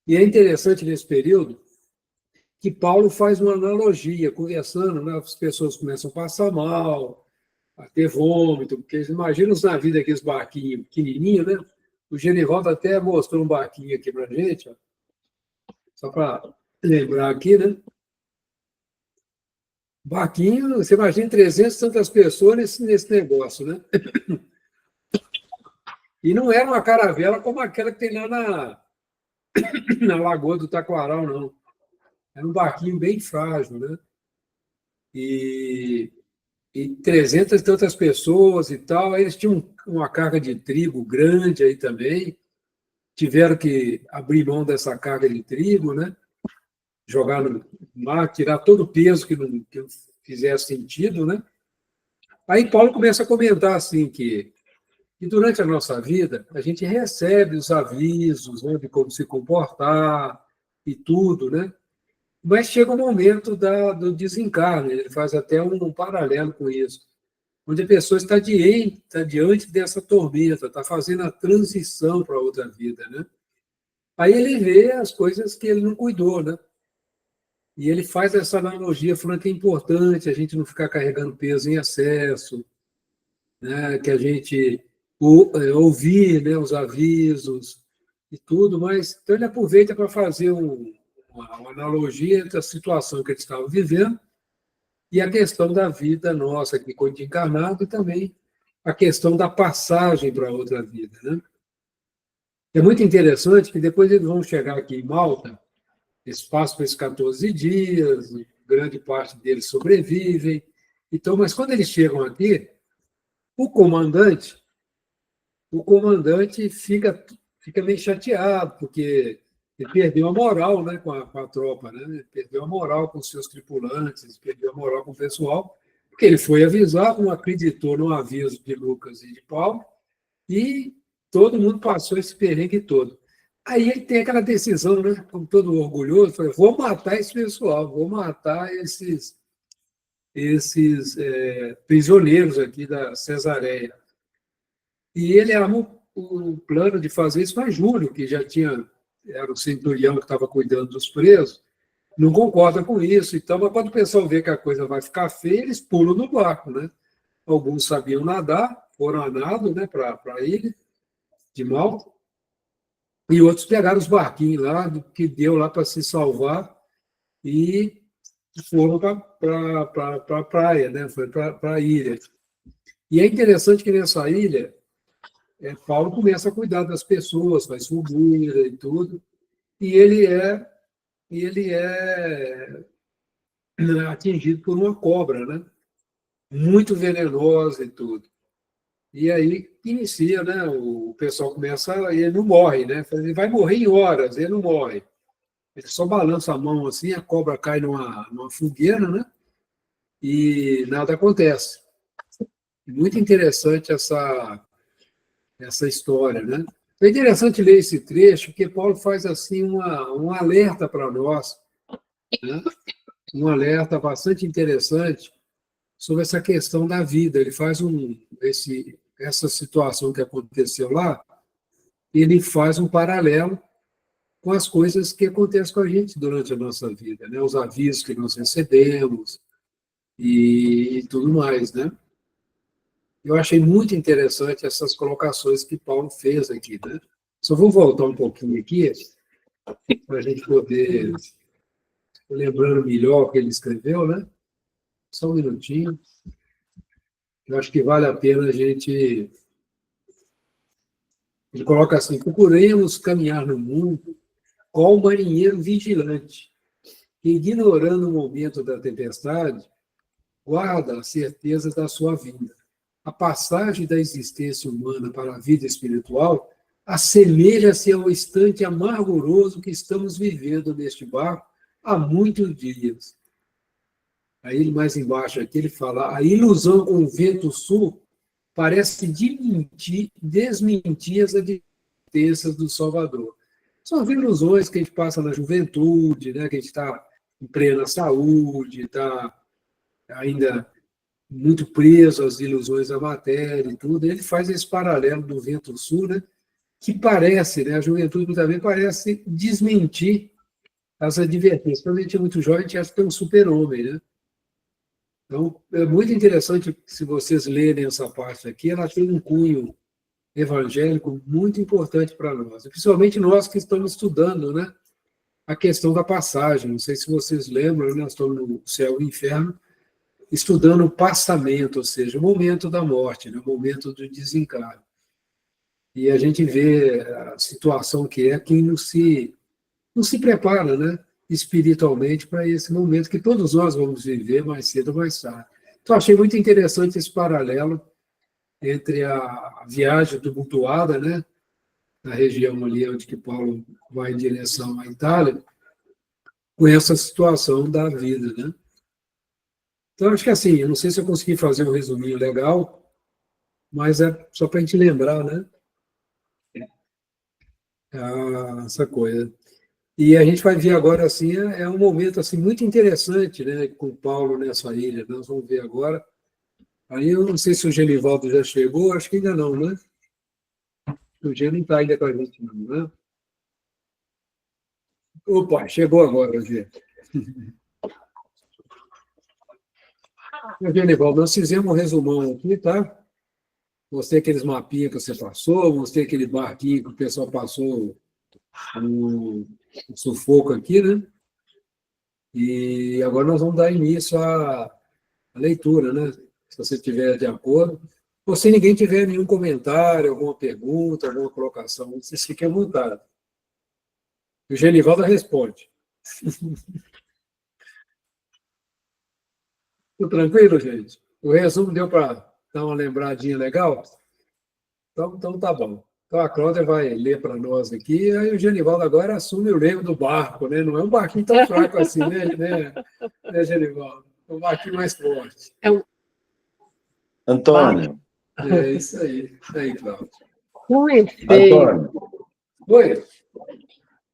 E é interessante nesse período que Paulo faz uma analogia, conversando, né? As pessoas começam a passar mal, a ter vômito, porque imagina os navios daqueles barquinhos pequenininhos, né? O Genivaldo até mostrou um barquinho aqui para a gente, ó, só para lembrar aqui, né? Barquinho, você imagina 300 e tantas pessoas nesse negócio, né? E não era uma caravela como aquela que tem lá na Lagoa do Taquaral, não. Era um barquinho bem frágil, né? E, e 300 e tantas pessoas e tal. Aí eles tinham uma carga de trigo grande aí também. Tiveram que abrir mão dessa carga de trigo, né? Jogar no mar, tirar todo o peso que não fizesse sentido, né? Aí Paulo começa a comentar assim que durante a nossa vida a gente recebe os avisos, né, de como se comportar e tudo, né? Mas chega o momento do desencarne, ele faz até um paralelo com isso, onde a pessoa está diante dessa tormenta, está fazendo a transição para outra vida, né? Aí ele vê as coisas que ele não cuidou, né? E ele faz essa analogia, falando que é importante a gente não ficar carregando peso em excesso, né? Que a gente ouvir, né, os avisos e tudo, mas então ele aproveita para fazer uma analogia entre a situação que eles estavam vivendo e a questão da vida nossa aqui, quando encarnado, e também a questão da passagem para outra vida, né? É muito interessante que depois eles vão chegar aqui em Malta, eles passam por esses 14 dias, grande parte deles sobrevivem. Então, mas quando eles chegam aqui, o comandante, o comandante fica meio chateado, porque ele perdeu a moral, né, com a tropa, né? Ele perdeu a moral com os seus tripulantes, perdeu a moral com o pessoal, porque ele foi avisar, não acreditou no aviso de Lucas e de Paulo, e todo mundo passou esse perrengue todo. Aí ele tem aquela decisão, né, como todo orgulhoso, falou, vou matar esse pessoal, vou matar esses prisioneiros aqui da Cesareia. E ele arma o plano de fazer isso, mas Júlio, que já era o centurião que estava cuidando dos presos, não concorda com isso. Então, mas quando o pessoal vê que a coisa vai ficar feia, eles pulam no barco, né? Alguns sabiam nadar, foram a nado, né, para a ilha de Malta, e outros pegaram os barquinhos lá, do que deu lá para se salvar, e foram para a praia, né? Foi para a ilha. E é interessante que nessa ilha, Paulo começa a cuidar das pessoas, faz fogueira e tudo, e ele é atingido por uma cobra, né? Muito venenosa e tudo. E aí inicia, né? O pessoal começa, ele não morre, né? Ele vai morrer em horas, ele não morre. Ele só balança a mão assim, a cobra cai numa fogueira, né? E nada acontece. Muito interessante essa história, né? É interessante ler esse trecho, porque Paulo faz assim um alerta para nós, né? Um alerta bastante interessante sobre essa questão da vida. Ele faz essa situação que aconteceu lá, ele faz um paralelo com as coisas que acontecem com a gente durante a nossa vida, né? Os avisos que nós recebemos e tudo mais, né? Eu achei muito interessante essas colocações que Paulo fez aqui, né? Só vou voltar um pouquinho aqui para a gente poder lembrando melhor o que ele escreveu, né? Só um minutinho. Eu acho que vale a pena a gente. Ele coloca assim: procuremos caminhar no mundo qual marinheiro vigilante, que, ignorando o momento da tempestade, guarda a certeza da sua vinda. A passagem da existência humana para a vida espiritual assemelha-se ao instante amarguroso que estamos vivendo neste barco há muitos dias. Aí, mais embaixo aqui, ele fala: a ilusão com o vento sul parece desmentir as advertências do Salvador. São ilusões que a gente passa na juventude, né? Que a gente está em plena saúde, está ainda muito preso às ilusões da matéria e tudo. Ele faz esse paralelo do vento sul, né? que parece, né, a juventude também parece desmentir as advertências. Quando a gente é muito jovem, a gente acha que é um super-homem, né? Então, é muito interessante, se vocês lerem essa parte aqui, ela tem um cunho evangélico muito importante para nós, principalmente nós que estamos estudando, né, a questão da passagem. Não sei se vocês lembram, nós estamos no céu e inferno, estudando o passamento, ou seja, o momento da morte, né, o momento do desencarne. E a gente vê a situação que é quem não se prepara, né, espiritualmente para esse momento que todos nós vamos viver mais cedo ou mais tarde. Então, achei muito interessante esse paralelo entre a viagem tumultuada, né, na região ali onde que Paulo vai em direção à Itália, com essa situação da vida, né? Então, acho que assim, eu não sei se eu consegui fazer um resuminho legal, mas é só para a gente lembrar, né, essa coisa. E a gente vai ver agora, assim, é um momento assim, muito interessante, né, com Paulo nessa ilha. Nós vamos ver agora. Aí eu não sei se o Genivaldo já chegou, acho que ainda não, né? O Gê não está ainda com a gente, não, né? Opa, chegou agora, Gê. Genivaldo, nós fizemos um resumão aqui, tá? Mostrei aqueles mapinhas que você passou, mostrei aquele barquinho que o pessoal passou um sufoco aqui, né? E agora nós vamos dar início à leitura, né? Se você estiver de acordo. Ou se ninguém tiver nenhum comentário, alguma pergunta, alguma colocação, vocês fiquem à vontade. O Genivaldo responde. Tudo tranquilo, gente? O resumo deu para dar uma lembradinha legal? Então tá bom. Então a Cláudia vai ler para nós aqui, aí o Genivaldo agora assume o leme do barco, né? Não é um barquinho tão fraco assim, né, Genivaldo? É um barquinho mais forte. Antônio. É isso aí. Aí, Cláudia. Com efeito. Antônio, Oi.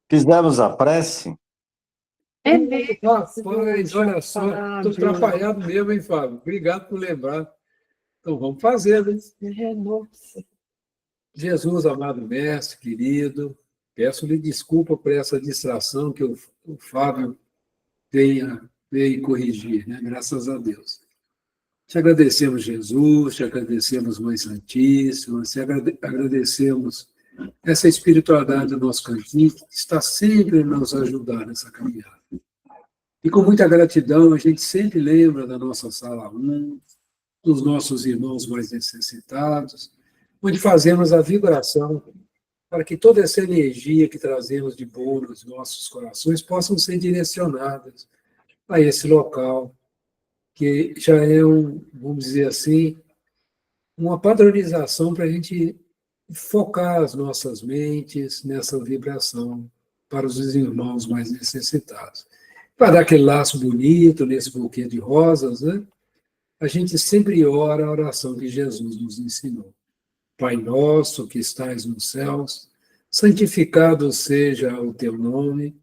fizemos a prece? É mesmo. Rapaz, olha só, estou atrapalhado mesmo, hein, Fábio? Obrigado por lembrar. Então vamos fazer, né? Nossa. Jesus, amado mestre, querido, peço-lhe desculpa por essa distração que o Fábio veio corrigir, né? Graças a Deus. Te agradecemos, Jesus, te agradecemos, Mãe Santíssima, te agradecemos essa espiritualidade do nosso cantinho, que está sempre a nos ajudar nessa caminhada. E com muita gratidão, a gente sempre lembra da nossa sala 1, dos nossos irmãos mais necessitados, onde fazemos a vibração para que toda essa energia que trazemos de bom nos nossos corações possam ser direcionadas a esse local, que já é vamos dizer assim, uma padronização para a gente focar as nossas mentes nessa vibração para os irmãos mais necessitados. Para dar aquele laço bonito nesse buquê de rosas, né? A gente sempre ora a oração que Jesus nos ensinou. Pai nosso que estais nos céus, santificado seja o teu nome,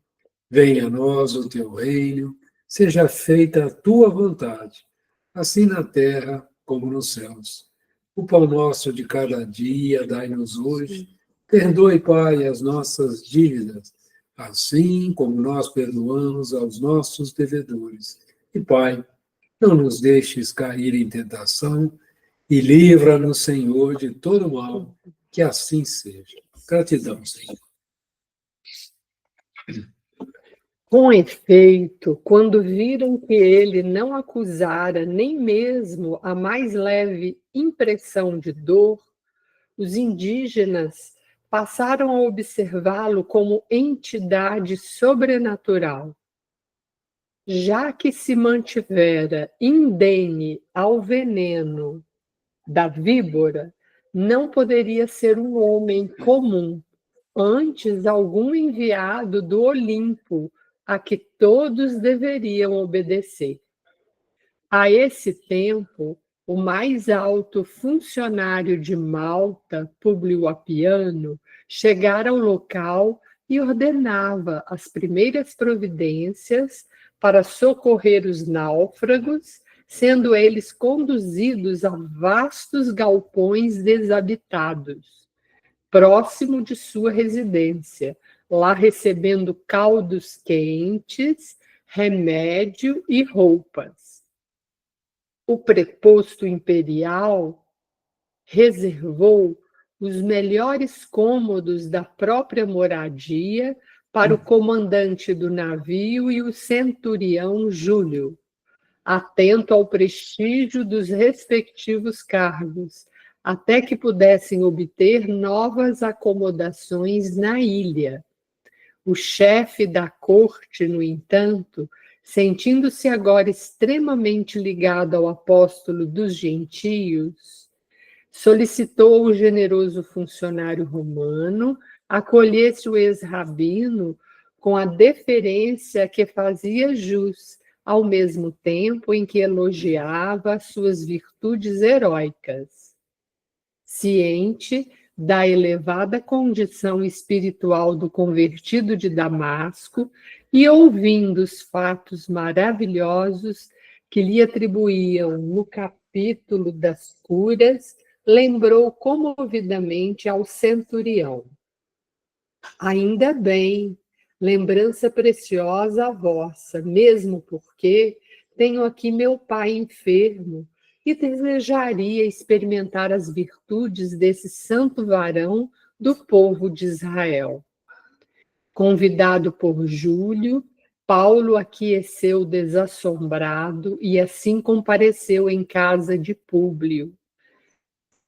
venha a nós o teu reino, seja feita a tua vontade, assim na terra como nos céus. O pão nosso de cada dia dai-nos hoje, perdoe, Pai, as nossas dívidas, assim como nós perdoamos aos nossos devedores. E, Pai, não nos deixes cair em tentação, e livra-nos, Senhor, de todo mal, que assim seja. Gratidão, Senhor. Com efeito, quando viram que ele não acusara nem mesmo a mais leve impressão de dor, os indígenas passaram a observá-lo como entidade sobrenatural. Já que se mantivera indene ao veneno da víbora, não poderia ser um homem comum, antes algum enviado do Olimpo, a que todos deveriam obedecer. A esse tempo, o mais alto funcionário de Malta, Públio Apiano, chegara ao local e ordenava as primeiras providências para socorrer os náufragos, sendo eles conduzidos a vastos galpões desabitados. próximo de sua residência, lá recebendo caldos quentes, remédio e roupas. O preposto imperial reservou os melhores cômodos da própria moradia para o comandante do navio e o centurião Júlio, atento ao prestígio dos respectivos cargos, até que pudessem obter novas acomodações na ilha. O chefe da corte, no entanto, sentindo-se agora extremamente ligado ao apóstolo dos gentios, solicitou ao generoso funcionário romano acolhesse o ex-rabino com a deferência que fazia jus, ao mesmo tempo em que elogiava as suas virtudes heróicas. Ciente da elevada condição espiritual do convertido de Damasco e ouvindo os fatos maravilhosos que lhe atribuíam no capítulo das curas, lembrou comovidamente ao centurião: ainda bem, lembrança preciosa a vossa, mesmo porque tenho aqui meu pai enfermo e desejaria experimentar as virtudes desse santo varão do povo de Israel. Convidado por Júlio, Paulo aqueceu desassombrado e assim compareceu em casa de Públio.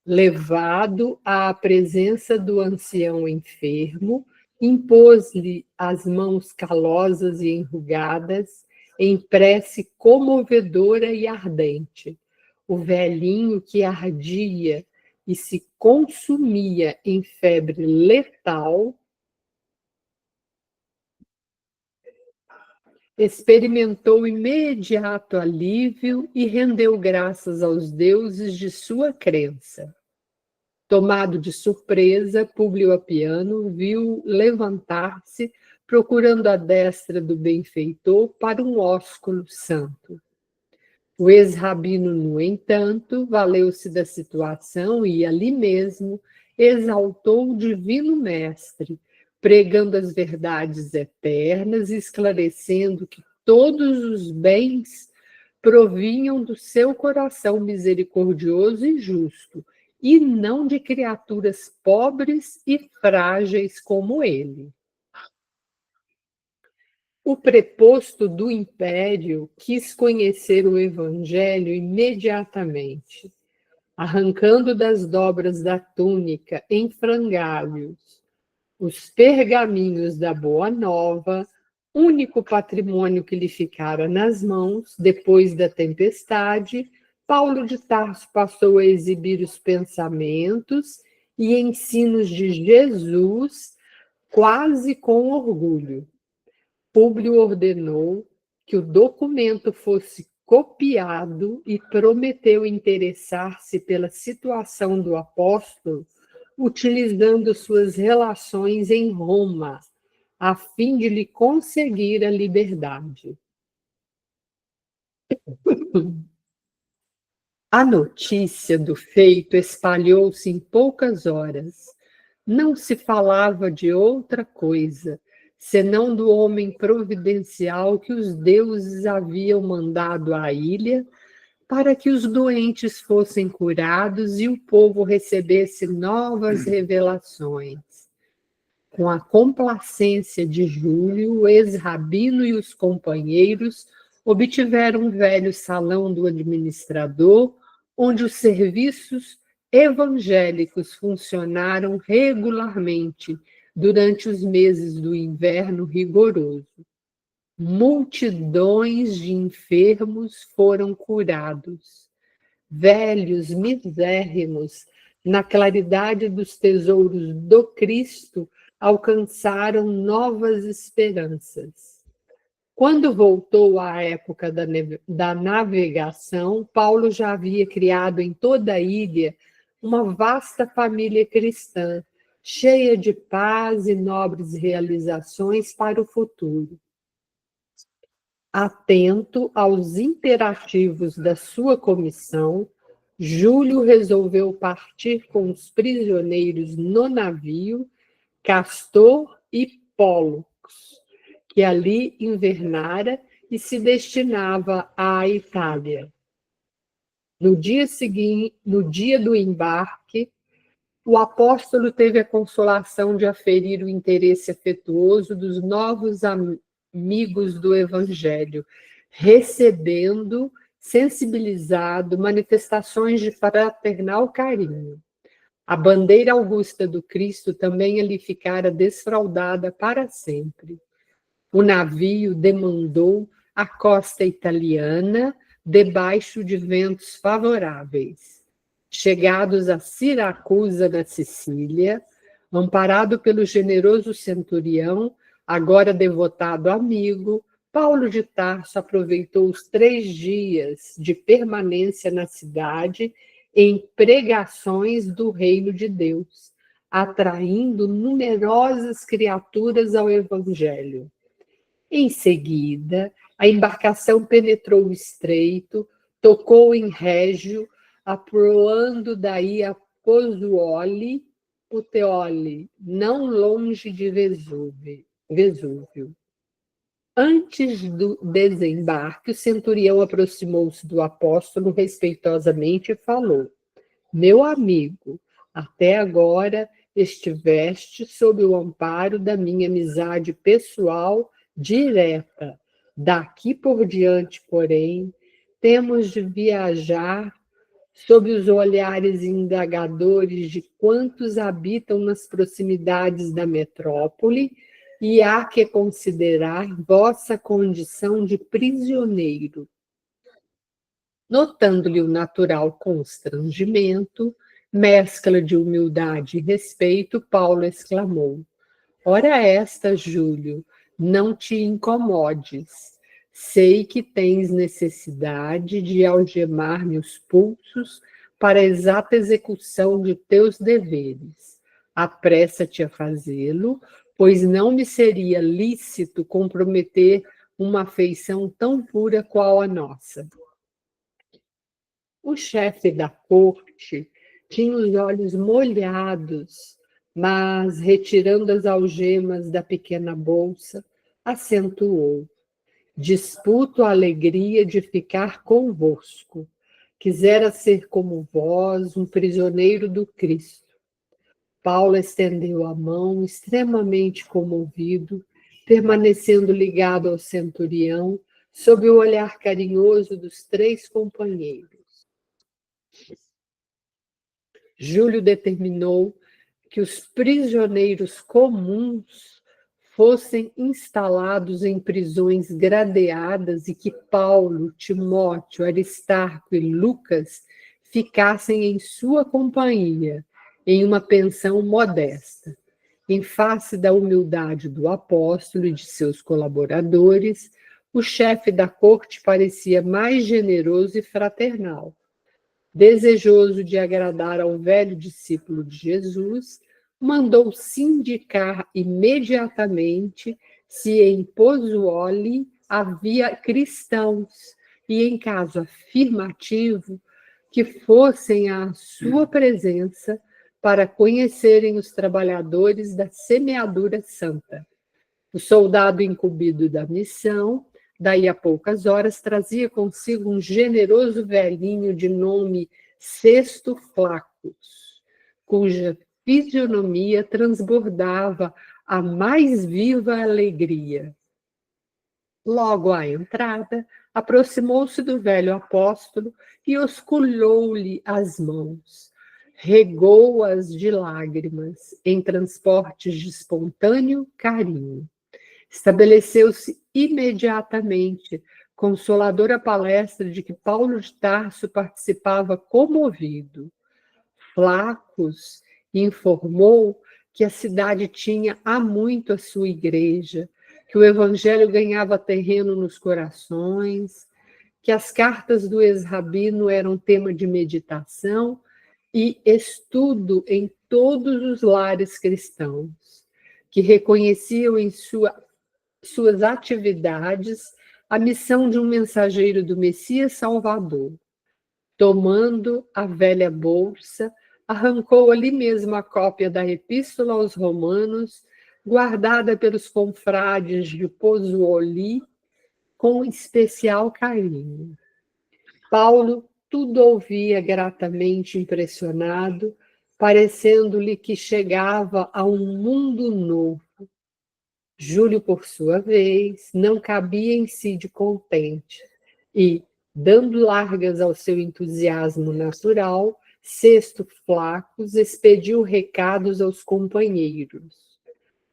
Levado à presença do ancião enfermo, impôs-lhe as mãos calosas e enrugadas, em prece comovedora e ardente. O velhinho, que ardia e se consumia em febre letal, experimentou imediato alívio e rendeu graças aos deuses de sua crença. Tomado de surpresa, Públio Apiano viu levantar-se, procurando a destra do benfeitor para um ósculo santo. O ex-rabino, no entanto, valeu-se da situação e, ali mesmo, exaltou o divino mestre, pregando as verdades eternas e esclarecendo que todos os bens provinham do seu coração misericordioso e justo, e não de criaturas pobres e frágeis como ele. O preposto do império quis conhecer o evangelho imediatamente, arrancando das dobras da túnica, em frangalhos, os pergaminhos da Boa Nova, único patrimônio que lhe ficara nas mãos depois da tempestade. Paulo de Tarso passou a exibir os pensamentos e ensinos de Jesus quase com orgulho. Públio ordenou que o documento fosse copiado e prometeu interessar-se pela situação do apóstolo, utilizando suas relações em Roma, a fim de lhe conseguir a liberdade. A notícia do feito espalhou-se em poucas horas. Não se falava de outra coisa, senão do homem providencial que os deuses haviam mandado à ilha para que os doentes fossem curados e o povo recebesse novas revelações. Com a complacência de Júlio, o ex-rabino e os companheiros obtiveram um velho salão do administrador, onde os serviços evangélicos funcionaram regularmente durante os meses do inverno rigoroso. Multidões de enfermos foram curados. Velhos misérrimos, na claridade dos tesouros do Cristo, alcançaram novas esperanças. Quando voltou à época da navegação, Paulo já havia criado em toda a ilha uma vasta família cristã, cheia de paz e nobres realizações para o futuro. Atento aos imperativos da sua comissão, Júlio resolveu partir com os prisioneiros no navio Castor e Pólux, que ali invernara e se destinava à Itália. No dia seguinte, no dia do embarque, o apóstolo teve a consolação de aferir o interesse afetuoso dos novos amigos do Evangelho, recebendo, sensibilizado, manifestações de fraternal carinho. A bandeira augusta do Cristo também ali ficara desfraldada para sempre. O navio demandou a costa italiana debaixo de ventos favoráveis. Chegados a Siracusa, na Sicília, amparado pelo generoso centurião, agora devotado amigo, Paulo de Tarso aproveitou os 3 dias de permanência na cidade em pregações do reino de Deus, atraindo numerosas criaturas ao Evangelho. Em seguida, a embarcação penetrou o estreito, tocou em Régio, aproando daí a Puteoli, não longe de Vesúvio. Antes do desembarque, o centurião aproximou-se do apóstolo respeitosamente e falou: Meu amigo, até agora estiveste sob o amparo da minha amizade pessoal direta. Daqui por diante, porém, temos de viajar sob os olhares indagadores de quantos habitam nas proximidades da metrópole, e há que considerar vossa condição de prisioneiro. Notando-lhe o natural constrangimento, mescla de humildade e respeito, Paulo exclamou: Ora esta, Júlio, não te incomodes. Sei que tens necessidade de algemar-me os pulsos para a exata execução de teus deveres. Apressa-te a fazê-lo, pois não me seria lícito comprometer uma afeição tão pura qual a nossa. O chefe da corte tinha os olhos molhados, mas, retirando as algemas da pequena bolsa, acentuou: Disputo a alegria de ficar convosco. Quisera ser como vós, um prisioneiro do Cristo. Paulo estendeu a mão, extremamente comovido, permanecendo ligado ao centurião, sob o olhar carinhoso dos 3 companheiros. Júlio determinou que os prisioneiros comuns fossem instalados em prisões gradeadas e que Paulo, Timóteo, Aristarco e Lucas ficassem em sua companhia, em uma pensão modesta. Em face da humildade do apóstolo e de seus colaboradores, o chefe da corte parecia mais generoso e fraternal. Desejoso de agradar ao velho discípulo de Jesus, mandou sindicar imediatamente se em Pozzuoli havia cristãos e, em caso afirmativo, que fossem à sua presença para conhecerem os trabalhadores da semeadura santa. O soldado incumbido da missão, daí a poucas horas, trazia consigo um generoso velhinho de nome Sexto Flacus, cuja fisionomia transbordava a mais viva alegria. Logo à entrada, aproximou-se do velho apóstolo e osculou-lhe as mãos. Regou-as de lágrimas, em transportes de espontâneo carinho. Estabeleceu-se imediatamente consoladora palestra de que Paulo de Tarso participava comovido. Flacus informou que a cidade tinha há muito a sua igreja, que o evangelho ganhava terreno nos corações, que as cartas do ex-rabino eram tema de meditação e estudo em todos os lares cristãos, que reconheciam em suas atividades a missão de um mensageiro do Messias Salvador. Tomando a velha bolsa, arrancou ali mesmo a cópia da Epístola aos Romanos, guardada pelos confrades de Pozzuoli, com especial carinho. Paulo tudo ouvia gratamente impressionado, parecendo-lhe que chegava a um mundo novo. Júlio, por sua vez, não cabia em si de contente e, dando largas ao seu entusiasmo natural, Sexto Flacos expediu recados aos companheiros.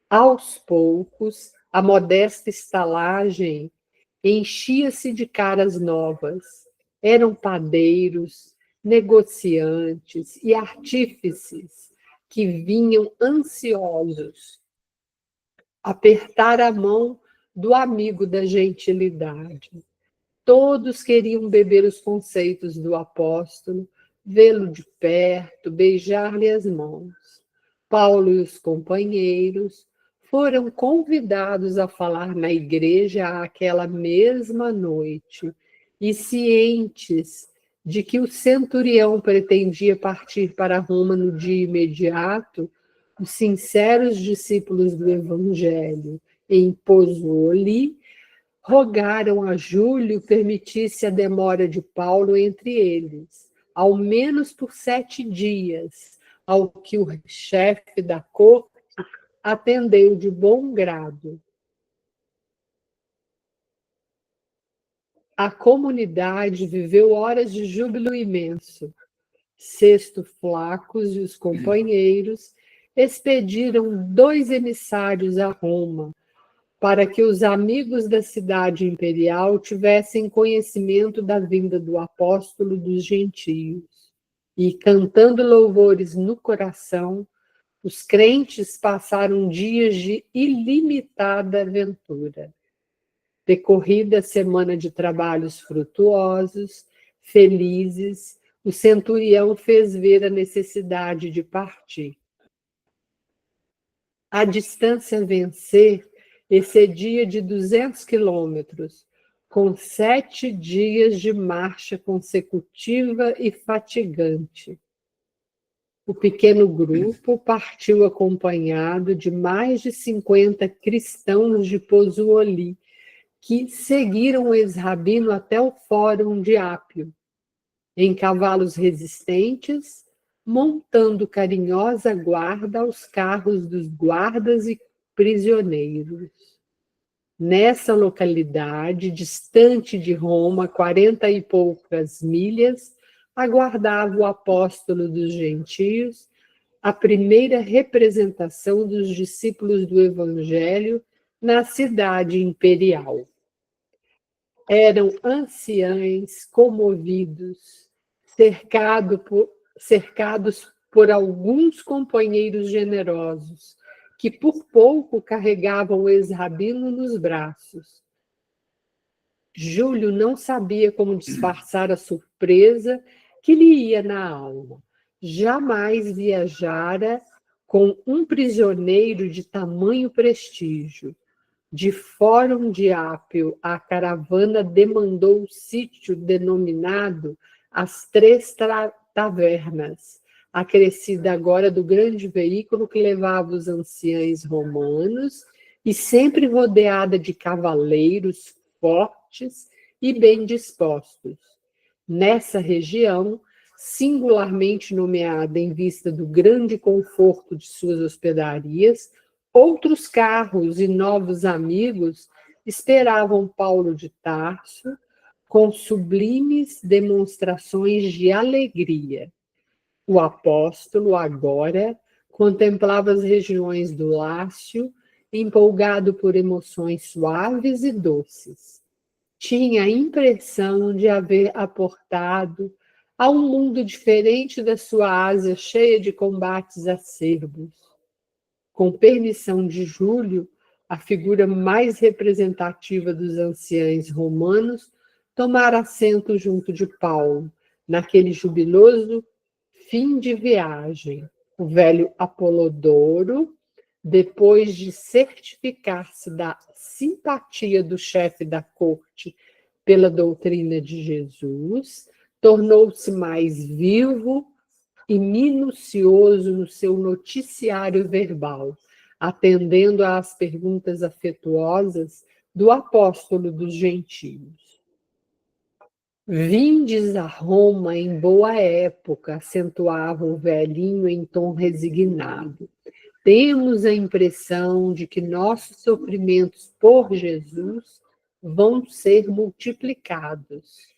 Aos poucos, a modesta estalagem enchia-se de caras novas. Eram padeiros, negociantes e artífices que vinham ansiosos apertar a mão do amigo da gentilidade. Todos queriam beber os conceitos do apóstolo, vê-lo de perto, beijar-lhe as mãos. Paulo e os companheiros foram convidados a falar na igreja aquela mesma noite, e cientes de que o centurião pretendia partir para Roma no dia imediato, os sinceros discípulos do Evangelho em Pozzuoli rogaram a Júlio permitisse a demora de Paulo entre eles, ao menos por 7 dias, ao que o chefe da corte atendeu de bom grado. A comunidade viveu horas de júbilo imenso. Sexto Flacos e os companheiros expediram 2 emissários a Roma, para que os amigos da cidade imperial tivessem conhecimento da vinda do apóstolo dos gentios. E, cantando louvores no coração, os crentes passaram dias de ilimitada aventura. Decorrida a semana de trabalhos frutuosos, felizes, o centurião fez ver a necessidade de partir. A distância a vencer excedia de 200 quilômetros, com 7 dias de marcha consecutiva e fatigante. O pequeno grupo partiu acompanhado de mais de 50 cristãos de Pozzuoli, que seguiram o ex-rabino até o Fórum de Ápio, em cavalos resistentes, montando carinhosa guarda aos carros dos guardas e prisioneiros. Nessa localidade, distante de Roma, 40 e poucas milhas, aguardava o apóstolo dos gentios, a primeira representação dos discípulos do Evangelho na cidade imperial. Eram anciães comovidos, cercados por alguns companheiros generosos, que por pouco carregavam o ex-rabino nos braços. Júlio não sabia como disfarçar a surpresa que lhe ia na alma. Jamais viajara com um prisioneiro de tamanho prestígio. De Fórum de Ápio, a caravana demandou o sítio denominado As 3 Tavernas, acrescida agora do grande veículo que levava os anciães romanos e sempre rodeada de cavaleiros fortes e bem dispostos. Nessa região, singularmente nomeada em vista do grande conforto de suas hospedarias, outros carros e novos amigos esperavam Paulo de Tarso com sublimes demonstrações de alegria. O apóstolo, agora, contemplava as regiões do Lácio, empolgado por emoções suaves e doces. Tinha a impressão de haver aportado a um mundo diferente da sua Ásia cheia de combates acerbos. Com permissão de Júlio, a figura mais representativa dos anciães romanos tomara assento junto de Paulo, naquele jubiloso fim de viagem. O velho Apolodoro, depois de certificar-se da simpatia do chefe da corte pela doutrina de Jesus, tornou-se mais vivo e minucioso no seu noticiário verbal, atendendo às perguntas afetuosas do apóstolo dos gentios. Vindes a Roma em boa época, acentuava o velhinho em tom resignado. Temos a impressão de que nossos sofrimentos por Jesus vão ser multiplicados.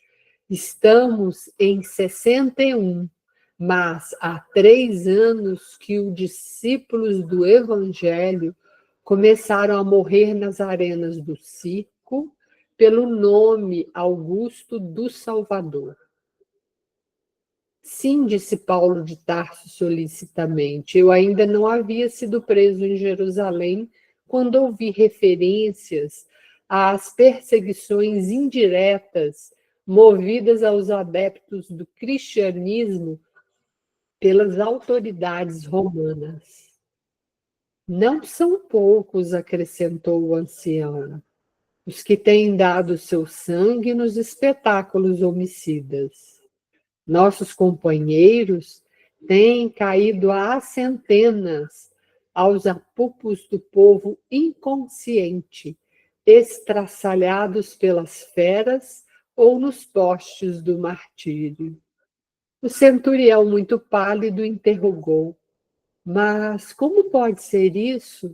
Estamos em 61, mas há 3 anos que os discípulos do Evangelho começaram a morrer nas arenas do circo pelo nome Augusto do Salvador. Sim, disse Paulo de Tarso solicitamente, eu ainda não havia sido preso em Jerusalém quando ouvi referências às perseguições indiretas movidas aos adeptos do cristianismo pelas autoridades romanas. Não são poucos, acrescentou o ancião, os que têm dado seu sangue nos espetáculos homicidas. Nossos companheiros têm caído às centenas aos apupos do povo inconsciente, estraçalhados pelas feras ou nos postes do martírio. O centurião, muito pálido, interrogou: mas como pode ser isso?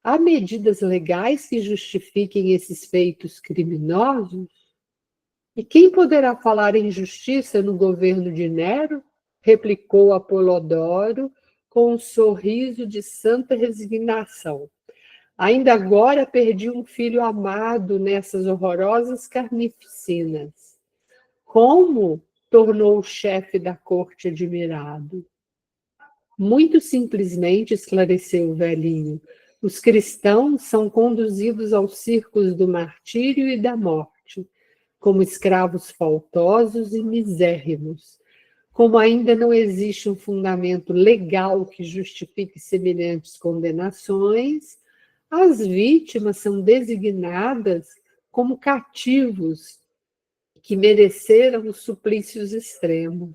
Há medidas legais que justifiquem esses feitos criminosos? E quem poderá falar em justiça no governo de Nero? Replicou Apolodoro com um sorriso de santa resignação. Ainda agora perdi um filho amado nessas horrorosas carnificinas. Como? Tornou o chefe da corte admirado. Muito simplesmente, esclareceu o velhinho, os cristãos são conduzidos aos circos do martírio e da morte, como escravos faltosos e misérrimos. Como ainda não existe um fundamento legal que justifique semelhantes condenações, as vítimas são designadas como cativos que mereceram os suplícios extremos.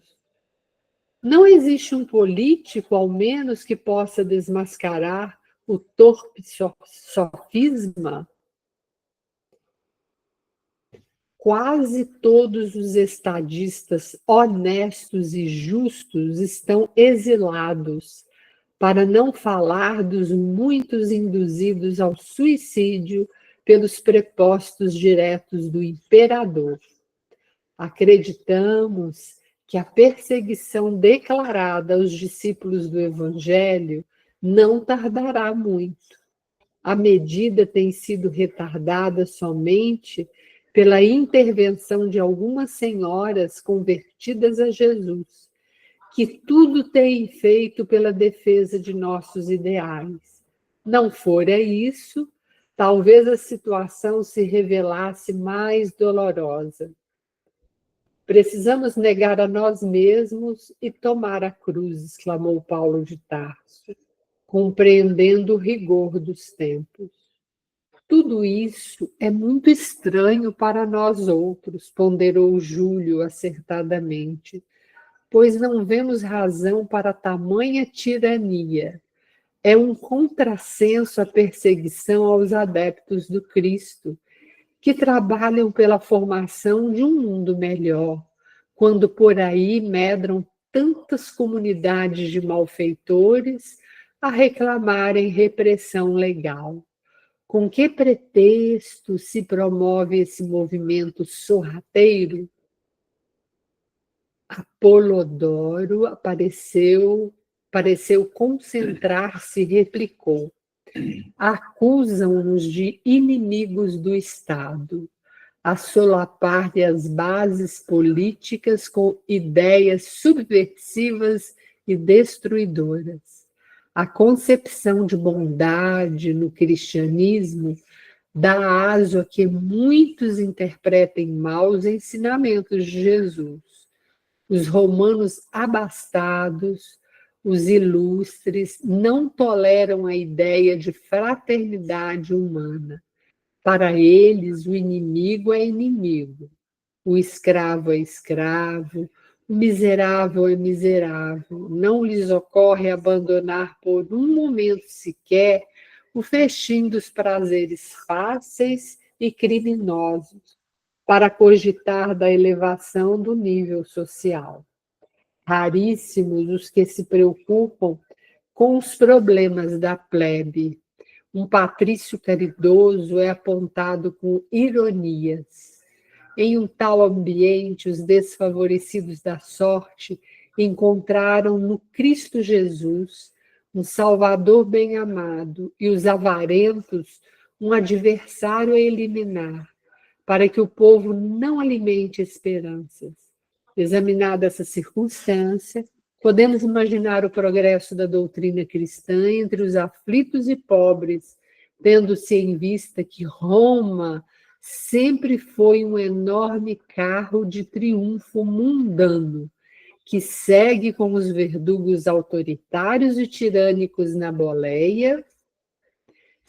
Não existe um político, ao menos, que possa desmascarar o torpe sofisma? Quase todos os estadistas honestos e justos estão exilados, para não falar dos muitos induzidos ao suicídio pelos prepostos diretos do imperador. Acreditamos que a perseguição declarada aos discípulos do Evangelho não tardará muito. A medida tem sido retardada somente pela intervenção de algumas senhoras convertidas a Jesus, que tudo têm feito pela defesa de nossos ideais. Não fora isso, talvez a situação se revelasse mais dolorosa. Precisamos negar a nós mesmos e tomar a cruz, exclamou Paulo de Tarso, compreendendo o rigor dos tempos. Tudo isso é muito estranho para nós outros, ponderou Júlio acertadamente, pois não vemos razão para tamanha tirania. É um contrassenso a perseguição aos adeptos do Cristo, que trabalham pela formação de um mundo melhor, quando por aí medram tantas comunidades de malfeitores a reclamarem repressão legal. Com que pretexto se promove esse movimento sorrateiro? Apolodoro pareceu concentrar-se e replicou: acusam-nos de inimigos do Estado, a solapar-lhe as bases políticas com ideias subversivas e destruidoras. A concepção de bondade no cristianismo dá aso a que muitos interpretem mal os ensinamentos de Jesus. Os romanos abastados, os ilustres, não toleram a ideia de fraternidade humana. Para eles, o inimigo é inimigo. O escravo é escravo, o miserável é miserável. Não lhes ocorre abandonar por um momento sequer o festim dos prazeres fáceis e criminosos para cogitar da elevação do nível social. Raríssimos os que se preocupam com os problemas da plebe. Um patrício caridoso é apontado com ironias. Em um tal ambiente, os desfavorecidos da sorte encontraram no Cristo Jesus um Salvador bem-amado e os avarentos um adversário a eliminar, para que o povo não alimente esperanças. Examinada essa circunstância, podemos imaginar o progresso da doutrina cristã entre os aflitos e pobres, tendo-se em vista que Roma sempre foi um enorme carro de triunfo mundano, que segue com os verdugos autoritários e tirânicos na boleia,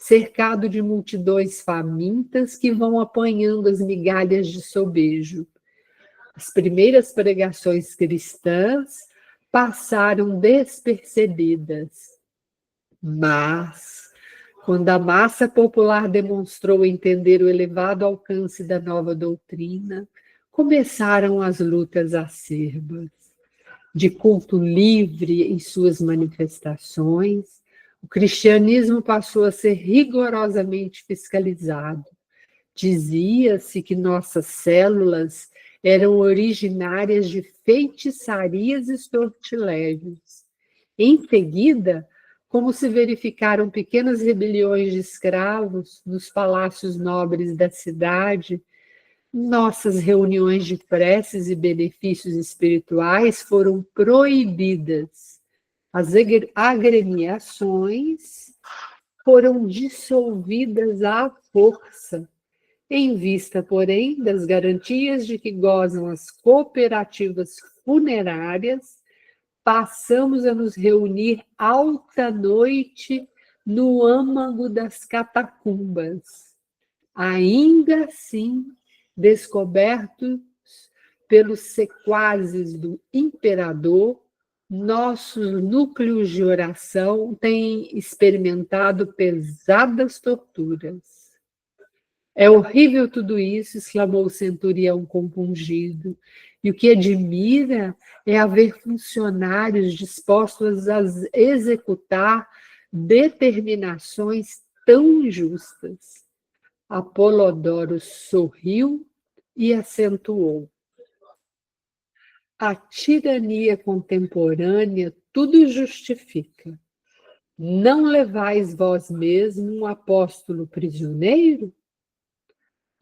cercado de multidões famintas que vão apanhando as migalhas de sobejo. As primeiras pregações cristãs passaram despercebidas, mas, quando a massa popular demonstrou entender o elevado alcance da nova doutrina, começaram as lutas acerbas. De culto livre em suas manifestações, o cristianismo passou a ser rigorosamente fiscalizado. Dizia-se que nossas células eram originárias de feitiçarias e sortilégios. Em seguida, como se verificaram pequenas rebeliões de escravos nos palácios nobres da cidade, nossas reuniões de preces e benefícios espirituais foram proibidas. As agremiações foram dissolvidas à força, em vista, porém, das garantias de que gozam as cooperativas funerárias. Passamos a nos reunir alta noite no âmago das catacumbas. Ainda assim, descobertos pelos sequazes do imperador, nossos núcleos de oração têm experimentado pesadas torturas. É horrível tudo isso, exclamou o centurião compungido. E o que admira é haver funcionários dispostos a executar determinações tão injustas. Apolodoro sorriu e acentuou: a tirania contemporânea tudo justifica. Não levais vós mesmo um apóstolo prisioneiro?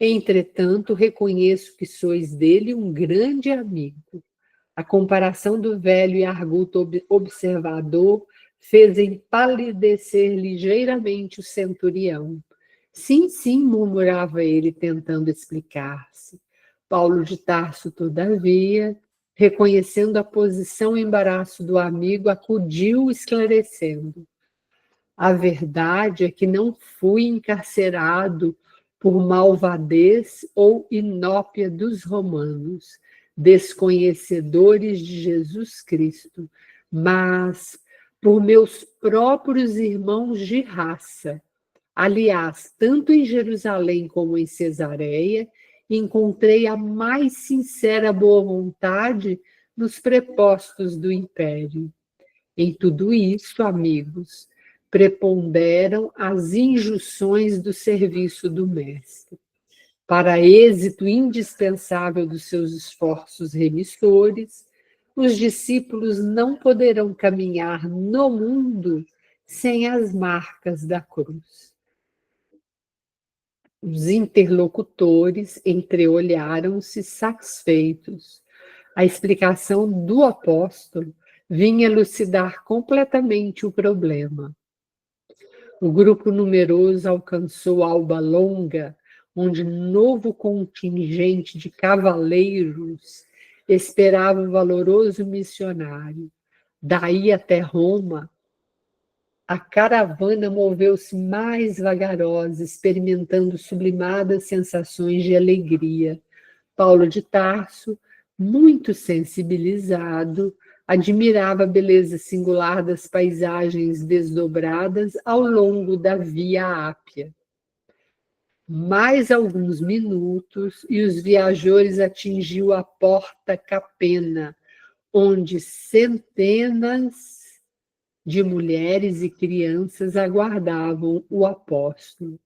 Entretanto, reconheço que sois dele um grande amigo. A comparação do velho e arguto observador fez empalidecer ligeiramente o centurião. Sim, sim, murmurava ele, tentando explicar-se. Paulo de Tarso, todavia, reconhecendo a posição e embaraço do amigo, acudiu esclarecendo. A verdade é que não fui encarcerado por malvadez ou inópia dos romanos, desconhecedores de Jesus Cristo, mas por meus próprios irmãos de raça. Aliás, tanto em Jerusalém como em Cesareia, encontrei a mais sincera boa vontade nos prepostos do império. Em tudo isso, amigos, preponderam as injunções do serviço do Mestre. Para êxito indispensável dos seus esforços remissores, os discípulos não poderão caminhar no mundo sem as marcas da cruz. Os interlocutores entreolharam-se satisfeitos. A explicação do apóstolo vinha elucidar completamente o problema. O grupo numeroso alcançou Alba Longa, onde novo contingente de cavaleiros esperava o valoroso missionário. Daí até Roma, a caravana moveu-se mais vagarosa, experimentando sublimadas sensações de alegria. Paulo de Tarso, muito sensibilizado, admirava a beleza singular das paisagens desdobradas ao longo da Via Ápia. Mais alguns minutos e os viajores atingiu a Porta Capena, onde centenas de mulheres e crianças aguardavam o apóstolo.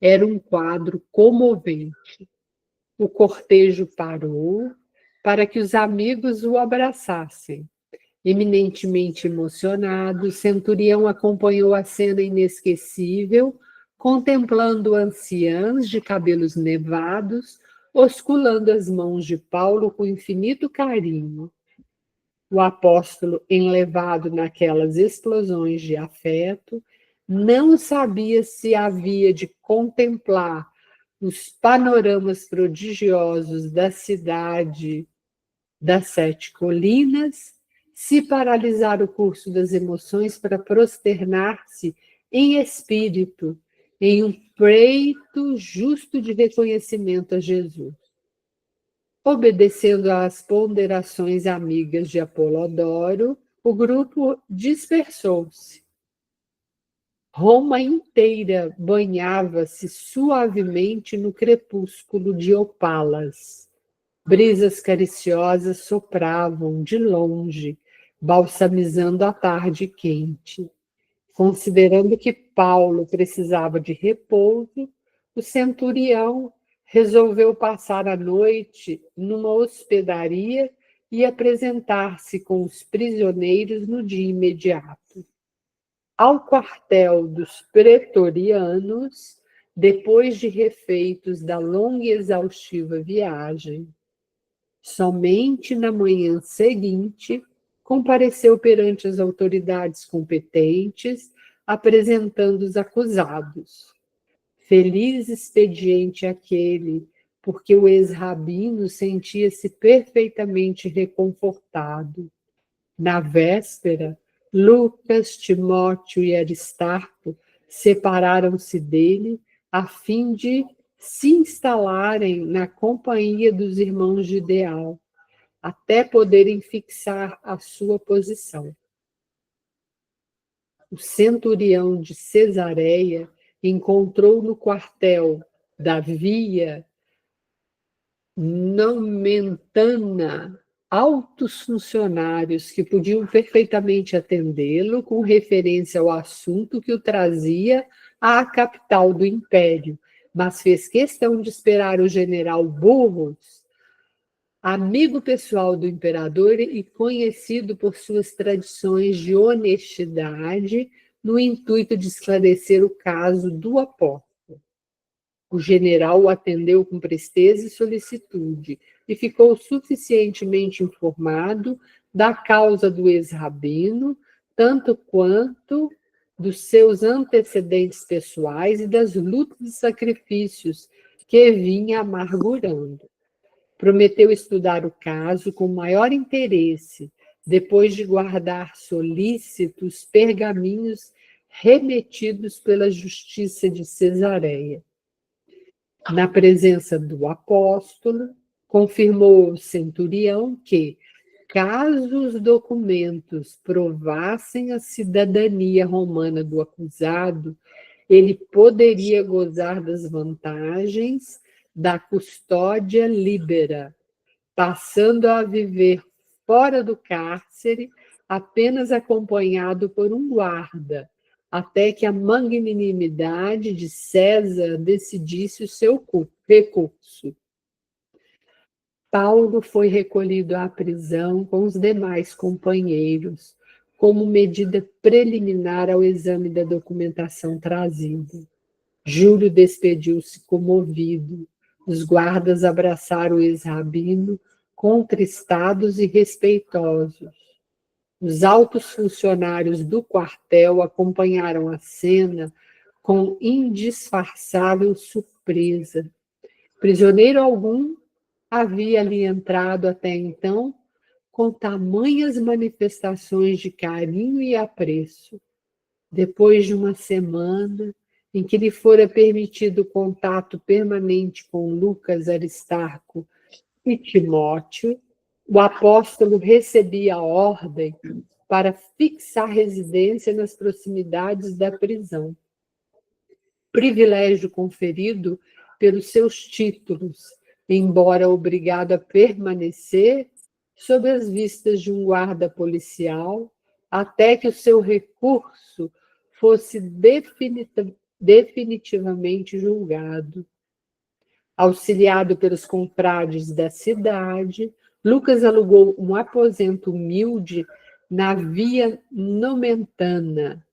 Era um quadro comovente. O cortejo parou para que os amigos o abraçassem. Eminentemente emocionado, o centurião acompanhou a cena inesquecível, contemplando anciãs de cabelos nevados, osculando as mãos de Paulo com infinito carinho. O apóstolo, enlevado naquelas explosões de afeto, não sabia se havia de contemplar os panoramas prodigiosos da cidade das 7 colinas, se paralisar o curso das emoções para prosternar-se em espírito, em um preito justo de reconhecimento a Jesus. Obedecendo às ponderações amigas de Apolodoro, o grupo dispersou-se. Roma inteira banhava-se suavemente no crepúsculo de opalas. Brisas cariciosas sopravam de longe, balsamizando a tarde quente. Considerando que Paulo precisava de repouso, o centurião resolveu passar a noite numa hospedaria e apresentar-se com os prisioneiros no dia imediato. Ao quartel dos pretorianos, depois de refeitos da longa e exaustiva viagem. Somente na manhã seguinte, compareceu perante as autoridades competentes, apresentando os acusados. Feliz expediente aquele, porque o ex-rabino sentia-se perfeitamente reconfortado. Na véspera, Lucas, Timóteo e Aristarco separaram-se dele a fim de se instalarem na companhia dos irmãos de Ideal, até poderem fixar a sua posição. O centurião de Cesareia encontrou no quartel da Via Nomentana altos funcionários que podiam perfeitamente atendê-lo com referência ao assunto que o trazia à capital do império, mas fez questão de esperar o general Burrus, amigo pessoal do imperador e conhecido por suas tradições de honestidade, no intuito de esclarecer o caso do apóstolo. O general o atendeu com presteza e solicitude e ficou suficientemente informado da causa do ex-rabino, tanto quanto dos seus antecedentes pessoais e das lutas e sacrifícios que vinha amargurando. Prometeu estudar o caso com maior interesse, depois de guardar solícitos pergaminhos remetidos pela justiça de Cesareia. Na presença do apóstolo, confirmou o centurião que, caso os documentos provassem a cidadania romana do acusado, ele poderia gozar das vantagens da custódia libera, passando a viver fora do cárcere, apenas acompanhado por um guarda, até que a magnanimidade de César decidisse o seu recurso. Paulo foi recolhido à prisão com os demais companheiros, como medida preliminar ao exame da documentação trazida. Júlio despediu-se comovido. Os guardas abraçaram o ex-rabino, contristados e respeitosos. Os altos funcionários do quartel acompanharam a cena com indisfarçável surpresa. Prisioneiro algum havia ali entrado até então com tamanhas manifestações de carinho e apreço. Depois de uma semana em que lhe fora permitido contato permanente com Lucas Aristarco e Timóteo, o apóstolo recebia a ordem para fixar residência nas proximidades da prisão. Privilégio conferido pelos seus títulos, embora obrigado a permanecer sob as vistas de um guarda policial, até que o seu recurso fosse definitivamente julgado. Auxiliado pelos confrades da cidade, Lucas alugou um aposento humilde na Via Nomentana,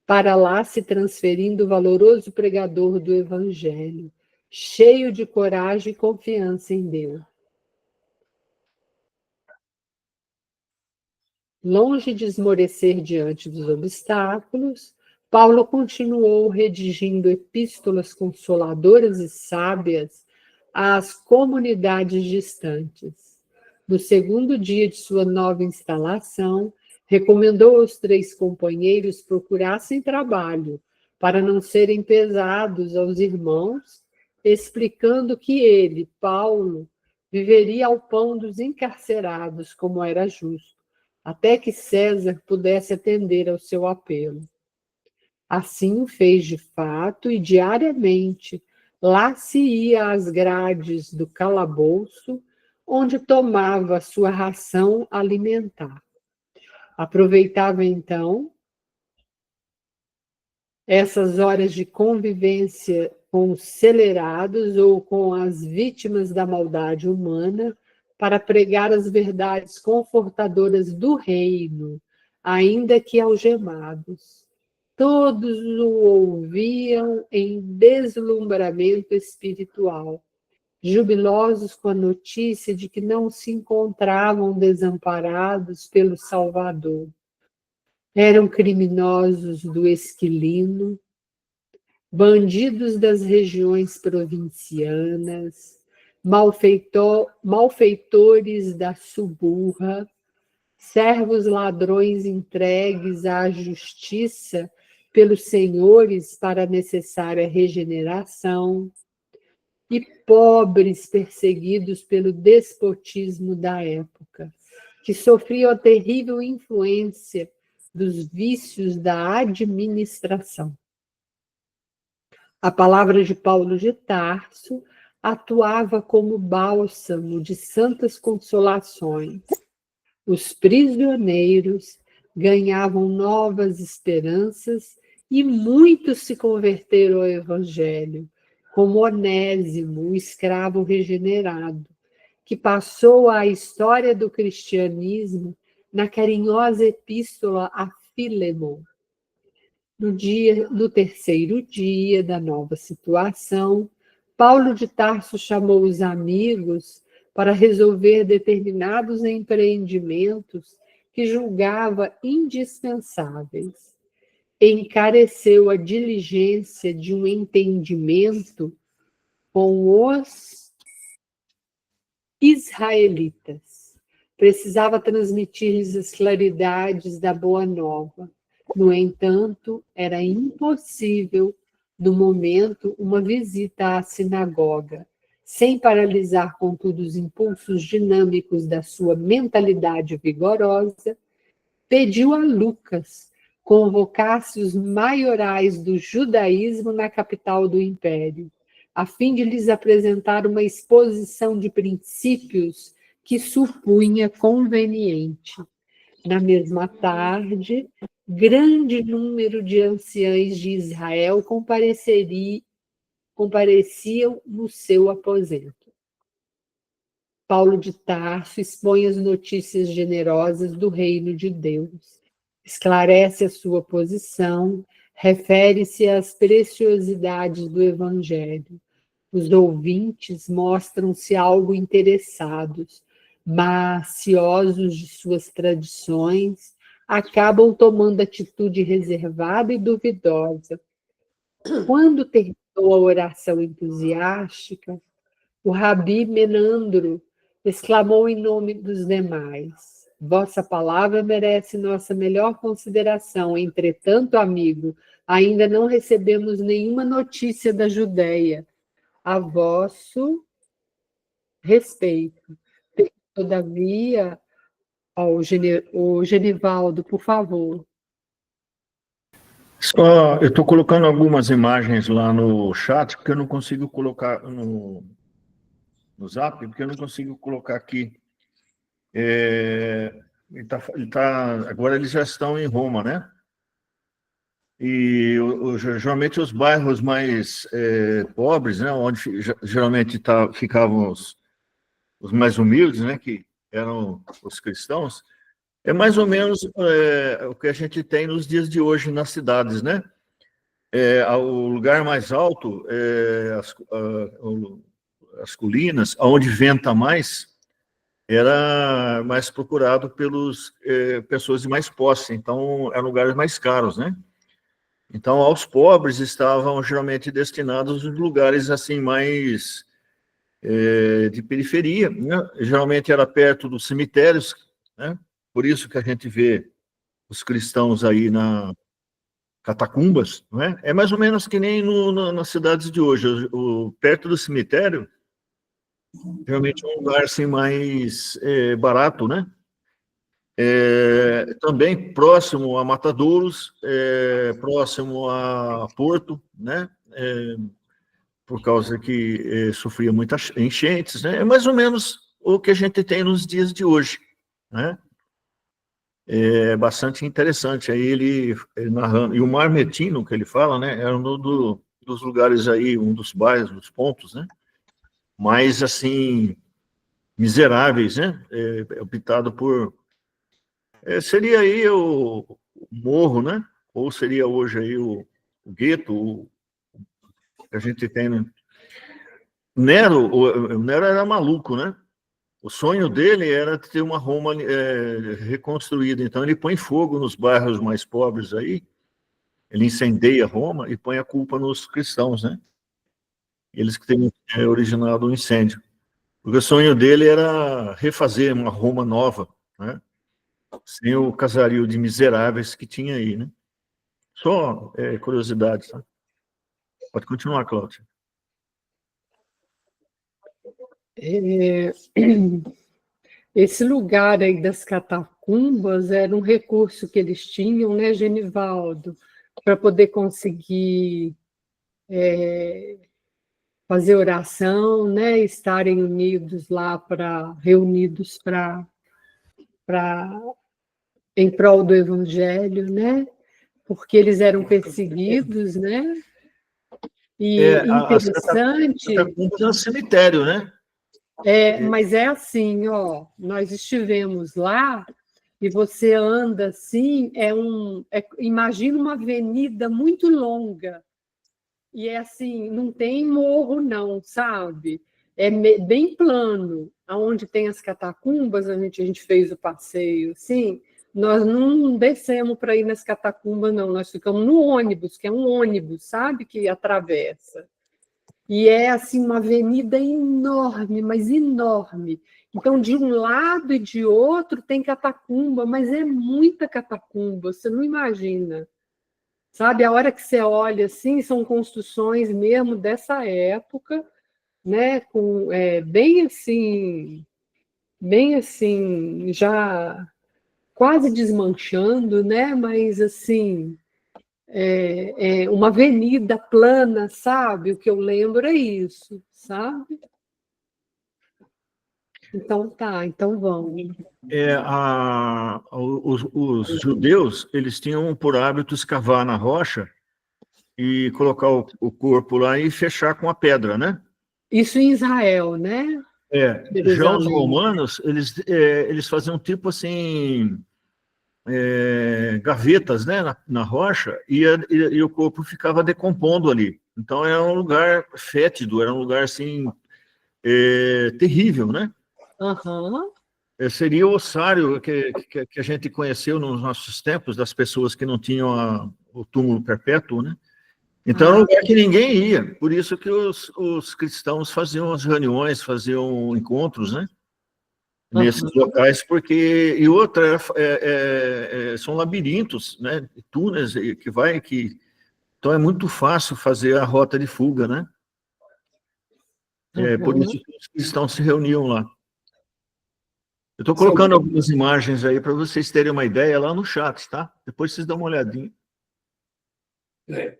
para lá se transferindo o valoroso pregador do Evangelho, cheio de coragem e confiança em Deus. Longe de esmorecer diante dos obstáculos, Paulo continuou redigindo epístolas consoladoras e sábias às comunidades distantes. No segundo dia de sua nova instalação, recomendou aos 3 companheiros procurassem trabalho, para não serem pesados aos irmãos, explicando que ele, Paulo, viveria ao pão dos encarcerados, como era justo, até que César pudesse atender ao seu apelo. Assim o fez de fato, e diariamente lá se ia às grades do calabouço, onde tomava sua ração alimentar. Aproveitava então essas horas de convivência com os celerados ou com as vítimas da maldade humana para pregar as verdades confortadoras do reino, ainda que algemados. Todos o ouviam em deslumbramento espiritual, jubilosos com a notícia de que não se encontravam desamparados pelo Salvador. Eram criminosos do Esquilino, bandidos das regiões provincianas, malfeitores da Suburra, servos ladrões entregues à justiça pelos senhores para a necessária regeneração, e pobres perseguidos pelo despotismo da época, que sofriam a terrível influência dos vícios da administração. A palavra de Paulo de Tarso atuava como bálsamo de santas consolações. Os prisioneiros ganhavam novas esperanças e muitos se converteram ao Evangelho, como Onésimo, o escravo regenerado, que passou à história do cristianismo na carinhosa epístola a Filemon. No terceiro dia da nova situação, Paulo de Tarso chamou os amigos para resolver determinados empreendimentos que julgava indispensáveis. Encareceu a diligência de um entendimento com os israelitas. Precisava transmitir-lhes as claridades da Boa Nova. No entanto, era impossível, no momento, uma visita à sinagoga, sem paralisar, contudo, os impulsos dinâmicos da sua mentalidade vigorosa. Pediu a Lucas convocasse os maiorais do judaísmo na capital do império, a fim de lhes apresentar uma exposição de princípios que supunha conveniente. Na mesma tarde, grande número de anciães de Israel compareciam no seu aposento. Paulo de Tarso expõe as notícias generosas do reino de Deus, esclarece a sua posição, refere-se às preciosidades do Evangelho. Os ouvintes mostram-se algo interessados, mas, ciosos de suas tradições, acabam tomando atitude reservada e duvidosa. Quando terminou a oração entusiástica, o rabi Menandro exclamou em nome dos demais: vossa palavra merece nossa melhor consideração. Entretanto, amigo, ainda não recebemos nenhuma notícia da Judéia. A vosso respeito. Todavia, o Genivaldo, por favor. Só, eu estou colocando algumas imagens lá no chat, porque eu não consigo colocar no Zap, porque eu não consigo colocar aqui. Agora eles já estão em Roma, né? E geralmente os bairros mais pobres, né, onde geralmente ficavam os mais humildes, né, que eram os cristãos, é mais ou menos o que a gente tem nos dias de hoje nas cidades, né? O lugar mais alto, as colinas, onde venta mais, era mais procurado pelos pessoas de mais posse, então eram lugares mais caros, né? Então, aos pobres estavam geralmente destinados os lugares assim mais de periferia, né? Geralmente era perto dos cemitérios, né? Por isso que a gente vê os cristãos aí na catacumbas, não é? É mais ou menos que nem nas cidades de hoje. Perto do cemitério, realmente é um lugar assim mais barato, né? Também próximo a matadouros, próximo a Porto, né? Por causa que sofria muitas enchentes, né? É mais ou menos o que a gente tem nos dias de hoje, né? É bastante interessante. Aí ele narrando, e o Marmetino, que ele fala, né? Era um dos lugares aí, um dos bairros, dos pontos, né? Mais, assim, miseráveis, né? Habitado por... seria aí o morro, né? Ou seria hoje aí o gueto, que a gente tem, né? O Nero era maluco, né? O sonho dele era ter uma Roma reconstruída. Então, ele põe fogo nos bairros mais pobres aí, ele incendeia Roma e põe a culpa nos cristãos, né? Eles que têm originado o incêndio. Porque o sonho dele era refazer uma Roma nova, né? Sem o casario de miseráveis que tinha aí, né? Só curiosidade, tá? Pode continuar, Cláudia. Esse lugar aí das catacumbas era um recurso que eles tinham, né, Genivaldo, para poder conseguir fazer oração, né, estarem unidos lá reunidos em prol do Evangelho, né? Porque eles eram perseguidos, né? E interessante. Catacumbas é um cemitério, né? Mas é assim, ó, nós estivemos lá e você anda assim, imagina uma avenida muito longa. E é assim, não tem morro, não, sabe? É bem plano. Aonde tem as catacumbas, a gente fez o passeio, assim, nós não descemos para ir nas catacumbas, não. Nós ficamos no ônibus, que é um ônibus, sabe? Que atravessa. E é assim uma avenida enorme, mas enorme. Então, de um lado e de outro tem catacumba, mas é muita catacumba, você não imagina. Sabe, a hora que você olha assim, são construções mesmo dessa época, né? Com bem assim, já quase desmanchando, né? Mas assim, uma avenida plana, sabe? O que eu lembro é isso, sabe? Então tá, então vamos. Os judeus, eles tinham por hábito escavar na rocha e colocar o corpo lá e fechar com a pedra, né? Isso em Israel, né? Já os romanos, eles faziam tipo assim, gavetas, né, na rocha, e o corpo ficava decompondo ali. Então era um lugar fétido, era um lugar assim, terrível, né? Uhum. Seria o ossário que a gente conheceu nos nossos tempos, das pessoas que não tinham o túmulo perpétuo, né? Então, era um lugar que ninguém ia. Por isso que os cristãos faziam as reuniões, faziam encontros, né? Nesses locais, porque... E outra, são labirintos, né? Túneis que... Então, é muito fácil fazer a rota de fuga, né? Por Uhum. isso que os cristãos se reuniam lá. Eu estou colocando algumas imagens aí para vocês terem uma ideia lá no chat, tá? Depois vocês dão uma olhadinha. É.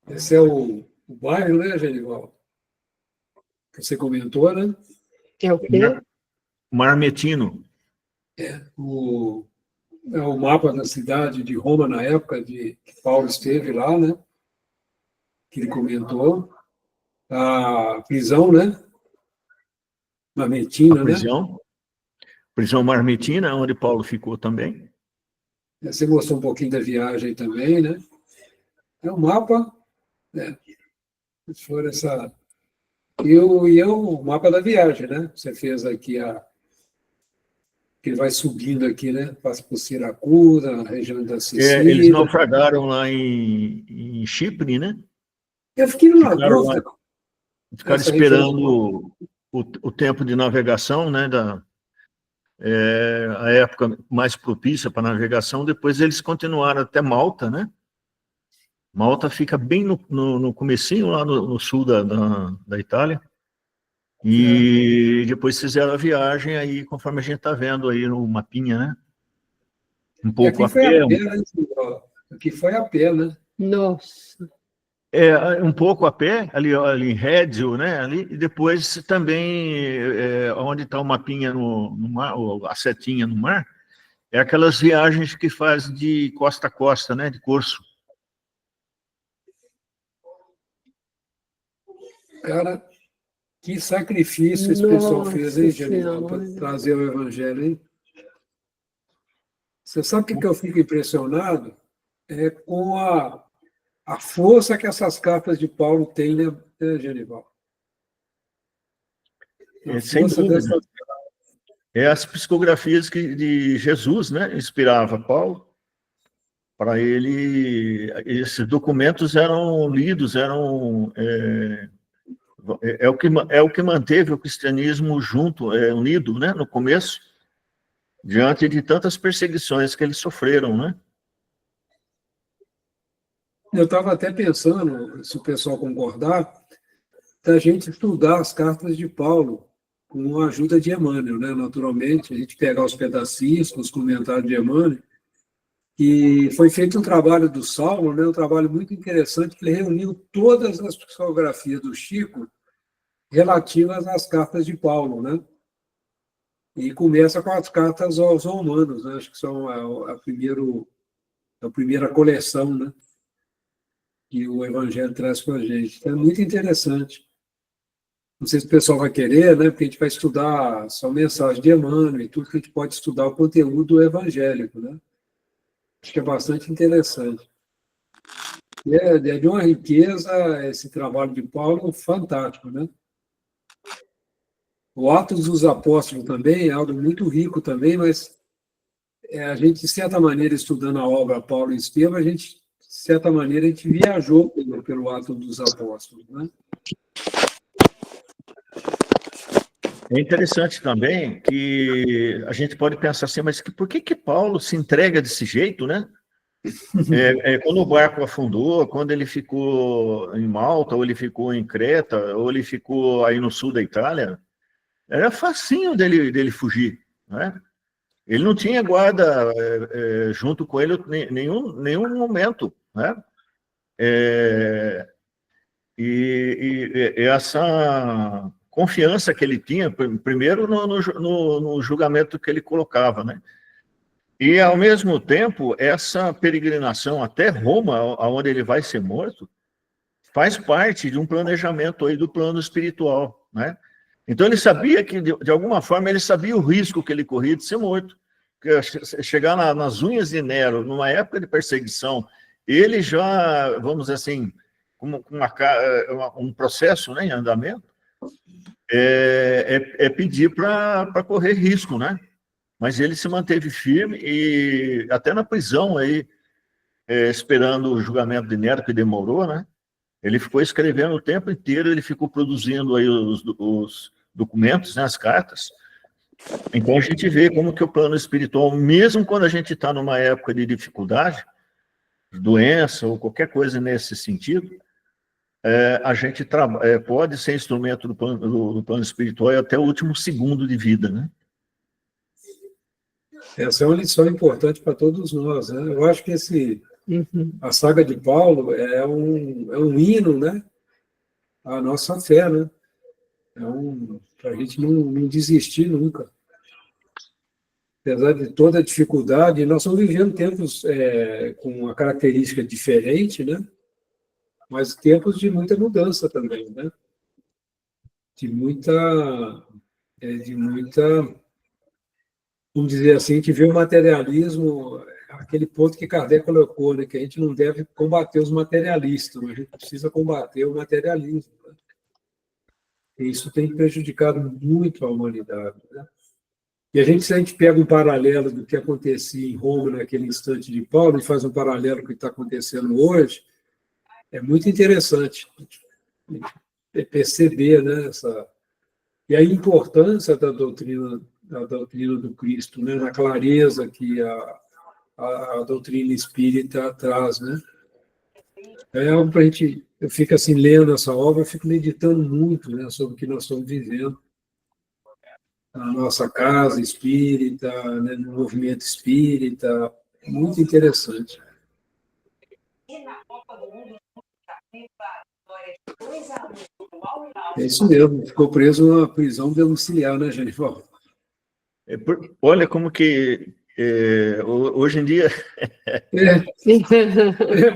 Esse é o bairro, né, Genival? Que você comentou, né? É o quê? Marmetino. É o mapa da cidade de Roma na época que Paulo esteve lá, né? Que ele comentou. A prisão, né? Mamertina, A né? prisão Marmetina, onde Paulo ficou também. Você mostrou um pouquinho da viagem também, né? É um mapa, né? Se for essa... E o mapa da viagem, né? Você fez aqui que ele vai subindo aqui, né? Passa por Siracusa, a região da Eles Sicília. naufragaram lá em Chipre, né? Eu fiquei numa Ficaram lá, dúvida. ficaram Essa região. esperando o tempo de navegação, né? A época mais propícia para navegação. Depois eles continuaram até Malta, né? Malta fica bem no comecinho, lá no sul da Itália. E depois fizeram a viagem aí, conforme a gente está vendo aí no mapinha, né? Um E pouco aqui a foi pé, a pé, né? Aqui foi a pé, né? Nossa. um pouco a pé, ali em Reggio, né? Ali, e depois também, onde está o mapinha no mar, a setinha no mar, é aquelas viagens que faz de costa a costa, né? De corso. Cara, que sacrifício esse pessoal fez, hein, Nossa Genival, para Senhora. trazer o evangelho, hein? Você sabe o que eu fico impressionado? É com a força que essas cartas de Paulo têm, né, Genival? A Sem força dúvida. dessas... As psicografias de Jesus, né? Inspirava Paulo. Para ele, esses documentos eram lidos, é o que manteve o cristianismo junto, unido, né, no começo, diante de tantas perseguições que eles sofreram, né? Eu estava até pensando, se o pessoal concordar, da gente estudar as cartas de Paulo com a ajuda de Emmanuel, né? Naturalmente, a gente pegar os pedacinhos, os comentários de Emmanuel, e foi feito um trabalho do Saulo, né? Um trabalho muito interessante, que ele reuniu todas as psicografias do Chico relativas às cartas de Paulo, né? E começa com as cartas aos romanos, né? Acho que são a primeira coleção, né? Que o Evangelho traz para a gente. Então, é muito interessante. Não sei se o pessoal vai querer, né? Porque a gente vai estudar só mensagem de Emmanuel e tudo que a gente pode estudar o conteúdo evangélico, né? Acho que é bastante interessante. E é de uma riqueza esse trabalho de Paulo fantástico, né? O Atos dos Apóstolos também é algo muito rico também, mas a gente, de certa maneira, estudando a obra Paulo e Estevão, de certa maneira, a gente viajou pelo Atos dos Apóstolos, né? É interessante também que a gente pode pensar assim, mas por que Paulo se entrega desse jeito, né? Quando o barco afundou, quando ele ficou em Malta, ou ele ficou em Creta, ou ele ficou aí no sul da Itália, era facinho dele fugir, né? Ele não tinha guarda junto com ele nenhum momento, né? E essa confiança que ele tinha, primeiro no julgamento que ele colocava, né? E, ao mesmo tempo, essa peregrinação até Roma, onde ele vai ser morto, faz parte de um planejamento aí do plano espiritual, né? Então, ele sabia que, de alguma forma, ele sabia o risco que ele corria de ser morto. Porque chegar nas unhas de Nero, numa época de perseguição, ele já, vamos dizer assim, com um processo, né, em andamento, pedir para correr risco, né? Mas ele se manteve firme e até na prisão aí, esperando o julgamento de Nero, que demorou, né? Ele ficou escrevendo o tempo inteiro, ele ficou produzindo aí os documentos, né, as cartas. Então a gente vê como que o plano espiritual, mesmo quando a gente está numa época de dificuldade, doença ou qualquer coisa nesse sentido, a gente pode ser instrumento do plano espiritual até o último segundo de vida, né? Essa é uma lição importante para todos nós, né? Eu acho que a saga de Paulo é um hino, né? À nossa fé, né? Para a gente não desistir nunca. Apesar de toda a dificuldade, nós estamos vivendo tempos com uma característica diferente, né? Mas tempos de muita mudança também, né? De muita, vamos dizer assim, que vê o materialismo, aquele ponto que Kardec colocou, né? Que a gente não deve combater os materialistas, mas a gente precisa combater o materialismo, né? E isso tem prejudicado muito a humanidade, né? E se a gente pega um paralelo do que acontecia em Roma naquele instante de Paulo e faz um paralelo com o que está acontecendo hoje, é muito interessante perceber, né, e a importância da doutrina do Cristo, né, na clareza que a doutrina espírita traz, né? É algo para a gente. Eu fico assim lendo essa obra, eu fico meditando muito, né, sobre o que nós estamos vivendo na nossa casa espírita, né, no movimento espírita, muito interessante. É isso mesmo, ficou preso numa prisão domiciliar, né, Genival? Olha como que hoje em dia...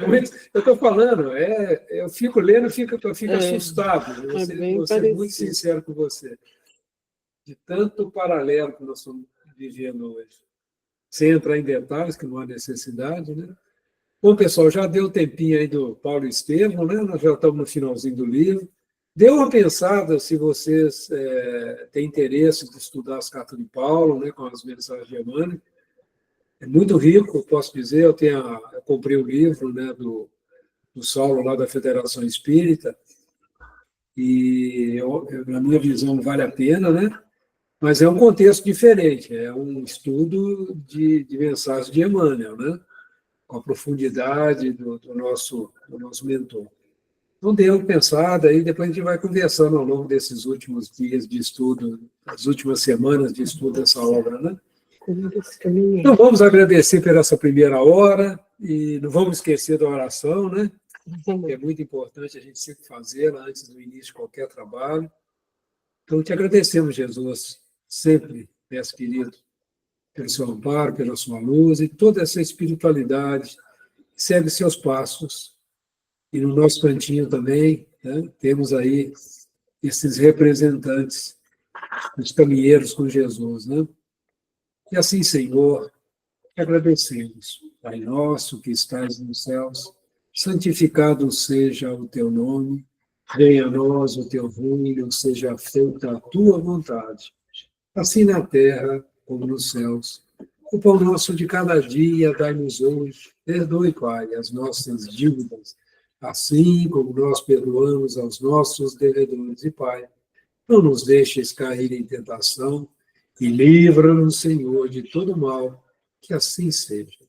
Muito, eu estou falando, eu fico lendo, eu fico assustado. Vou ser muito sincero com você. De tanto paralelo que nós estamos vivendo hoje. Sem entrar em detalhes, que não há necessidade, né? Bom, pessoal, já deu tempinho aí do Paulo Estevam, né? Nós já estamos no finalzinho do livro. Dê uma pensada se vocês têm interesse de estudar as cartas de Paulo, né, com as mensagens de Emmanuel. É muito rico, posso dizer. Eu comprei o livro, né, do Saulo, lá da Federação Espírita, e na minha visão vale a pena, né? Mas é um contexto diferente, é um estudo de mensagens de Emmanuel, né? Com a profundidade do nosso mentor. Então, dê uma pensada e depois a gente vai conversando ao longo desses últimos dias de estudo, as últimas semanas de estudo dessa obra, né? Então, vamos agradecer por essa primeira hora e não vamos esquecer da oração, né? Que é muito importante a gente sempre fazê-la antes do início de qualquer trabalho. Então, te agradecemos, Jesus, sempre, peço querido, pelo seu amparo, pela sua luz e toda essa espiritualidade que segue seus passos. E no nosso cantinho também, né, temos aí esses representantes, os caminheiros com Jesus, né? E assim, Senhor, te agradecemos. Pai nosso que estás nos céus, santificado seja o teu nome, venha a nós o teu reino, seja feita a tua vontade, assim na terra como nos céus. O pão nosso de cada dia dai-nos hoje, perdoe, Pai, as nossas dívidas, assim como nós perdoamos aos nossos devedores. E, Pai, não nos deixes cair em tentação e livra-nos, Senhor, de todo mal, que assim seja.